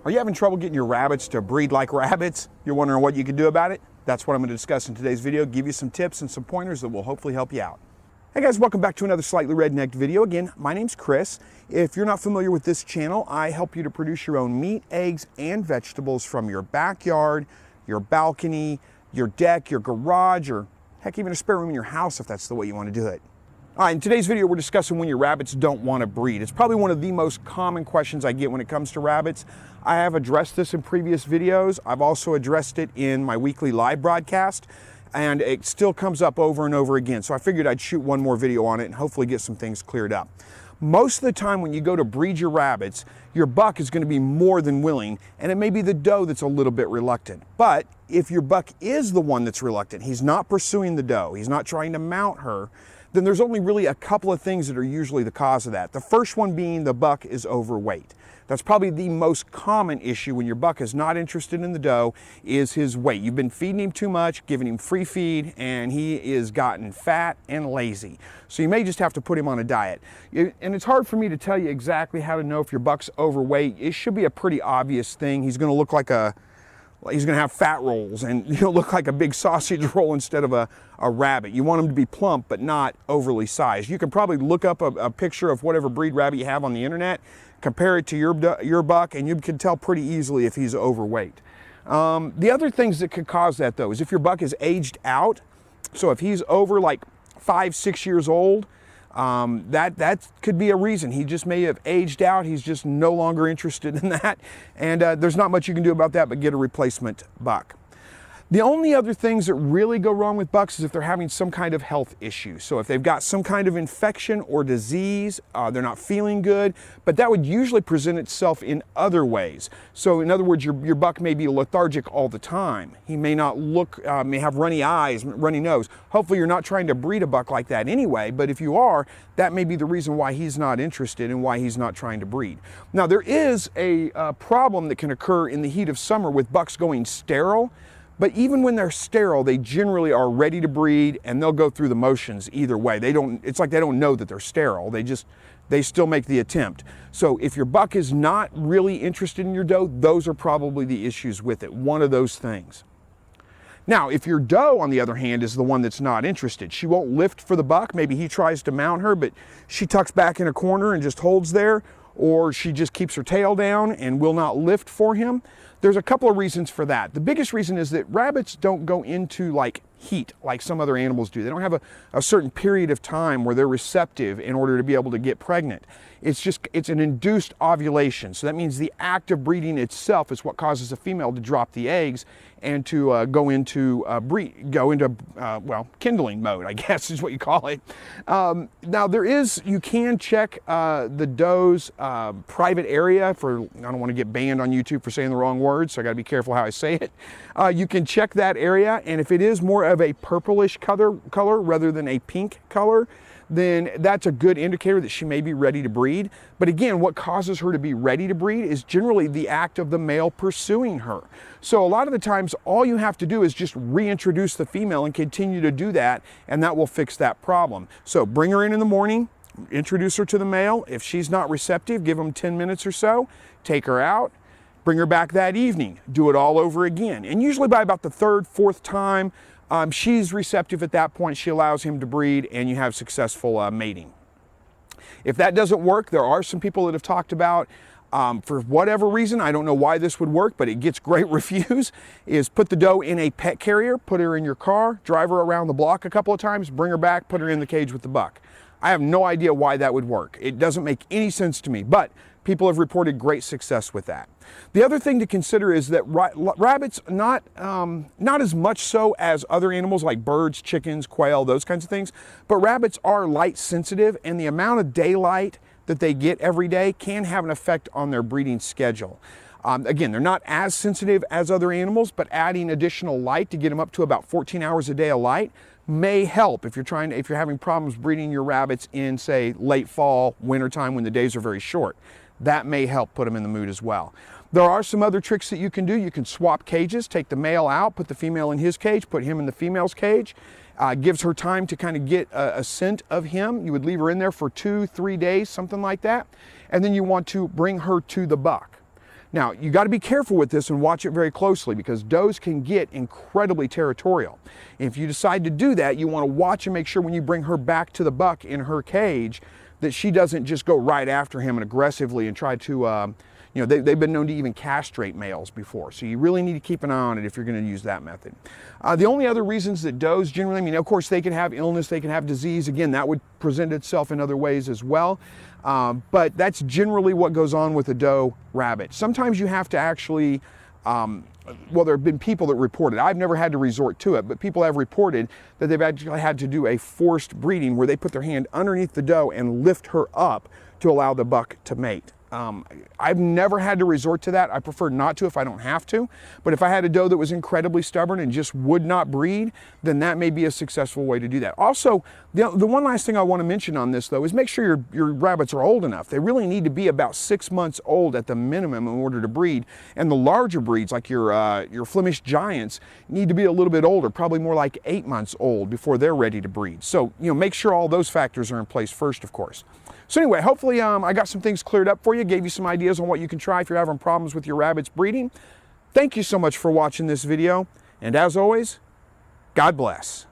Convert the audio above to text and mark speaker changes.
Speaker 1: Are you having trouble getting your rabbits to breed like rabbits? You're wondering what you can do about it? That's what I'm going to discuss in today's video, give you some tips and some pointers that will hopefully help you out. Hey guys, welcome back to another slightly rednecked video. Again, my name's Chris. If you're not familiar with this channel, I help you to produce your own meat, eggs, and vegetables from your backyard, your balcony, your deck, your garage, or heck, even a spare room in your house if that's the way you want to do it. All right, in today's video, we're discussing when your rabbits don't want to breed. It's probably one of the most common questions I get when it comes to rabbits. I have addressed this in previous videos. I've also addressed it in my weekly live broadcast, and it still comes up over and over again. So I figured I'd shoot one more video on it and hopefully get some things cleared up. Most of the time when you go to breed your rabbits, your buck is going to be more than willing, and it may be the doe that's a little bit reluctant. But if your buck is the one that's reluctant, he's not pursuing the doe, he's not trying to mount her, then there's only really a couple of things that are usually the cause of that. The first one being the buck is overweight. That's probably the most common issue when your buck is not interested in the doe, is his weight. You've been feeding him too much, giving him free feed, and he is gotten fat and lazy. So you may just have to put him on a diet. And it's hard for me to tell you exactly how to know if your buck's overweight. It should be a pretty obvious thing. He's going to look like he's going to have fat rolls, and he'll look like a big sausage roll instead of a rabbit. You want him to be plump but not overly sized. You can probably look up a picture of whatever breed rabbit you have on the internet, compare it to your buck, and you can tell pretty easily if he's overweight. The other things that could cause that, though, is if your buck is aged out. So if he's over like 5-6 years old, that could be a reason. He just may have aged out. He's just no longer interested in that. And there's not much you can do about that but get a replacement buck. The only other things that really go wrong with bucks is if they're having some kind of health issue. So if they've got some kind of infection or disease, they're not feeling good, but that would usually present itself in other ways. So in other words, your buck may be lethargic all the time. He may not may have runny eyes, runny nose. Hopefully you're not trying to breed a buck like that anyway, but if you are, that may be the reason why he's not interested and why he's not trying to breed. Now there is a problem that can occur in the heat of summer with bucks going sterile. But even when they're sterile, they generally are ready to breed, and they'll go through the motions either way. It's like they don't know that they're sterile. They still make the attempt. So if your buck is not really interested in your doe, those are probably the issues with it, one of those things. Now, if your doe, on the other hand, is the one that's not interested, she won't lift for the buck. Maybe he tries to mount her, but she tucks back in a corner and just holds there, or she just keeps her tail down and will not lift for him. There's a couple of reasons for that. The biggest reason is that rabbits don't go into like heat like some other animals do. They don't have a certain period of time where they're receptive in order to be able to get pregnant. It's an induced ovulation. So that means the act of breeding itself is what causes a female to drop the eggs and to go into kindling mode, I guess is what you call it. Now you can check the doe's private area for, I don't want to get banned on YouTube for saying the wrong words, so I got to be careful how I say it. You can check that area, and if it is more of a purplish color rather than a pink color, then that's a good indicator that she may be ready to breed. But again, what causes her to be ready to breed is generally the act of the male pursuing her. So a lot of the times, all you have to do is just reintroduce the female and continue to do that, and that will fix that problem. So bring her in the morning, introduce her to the male. If she's not receptive, give them 10 minutes or so, take her out, bring her back that evening, do it all over again. And usually by about the third, fourth time, she's receptive at that point. She allows him to breed, and you have successful mating. If that doesn't work, there are some people that have talked about, for whatever reason, I don't know why this would work, but it gets great reviews, is put the doe in a pet carrier, put her in your car, drive her around the block a couple of times, bring her back, put her in the cage with the buck. I have no idea why that would work. It doesn't make any sense to me, but people have reported great success with that. The other thing to consider is that rabbits, not as much so as other animals like birds, chickens, quail, those kinds of things, but rabbits are light sensitive, and the amount of daylight that they get every day can have an effect on their breeding schedule. Again, they're not as sensitive as other animals, but adding additional light to get them up to about 14 hours a day of light may help if you're having problems breeding your rabbits in, say, late fall, wintertime when the days are very short. That may help put them in the mood as well. There are some other tricks that you can do. You can swap cages, take the male out, put the female in his cage, put him in the female's cage. Gives her time to kind of get a scent of him. You would leave her in there for 2-3 days, something like that. And then you want to bring her to the buck. Now, you got to be careful with this and watch it very closely, because does can get incredibly territorial. If you decide to do that, you want to watch and make sure when you bring her back to the buck in her cage that she doesn't just go right after him and aggressively and try to, they've been known to even castrate males before. So you really need to keep an eye on it if you're going to use that method. The only other reasons that does generally, of course, they can have illness, they can have disease. Again, that would present itself in other ways as well. But that's generally what goes on with a doe rabbit. Sometimes you have to actually, well, there have been people that reported, I've never had to resort to it, but people have reported that they've actually had to do a forced breeding where they put their hand underneath the doe and lift her up to allow the buck to mate. I've never had to resort to that. I prefer not to if I don't have to. But if I had a doe that was incredibly stubborn and just would not breed, then that may be a successful way to do that. Also, the one last thing I want to mention on this, though, is make sure your rabbits are old enough. They really need to be about 6 months old at the minimum in order to breed. And the larger breeds, like your Flemish Giants, need to be a little bit older, probably more like 8 months old before they're ready to breed. So, make sure all those factors are in place first, of course. So anyway, hopefully I got some things cleared up for you, gave you some ideas on what you can try if you're having problems with your rabbits breeding. Thank you so much for watching this video, and as always, God bless.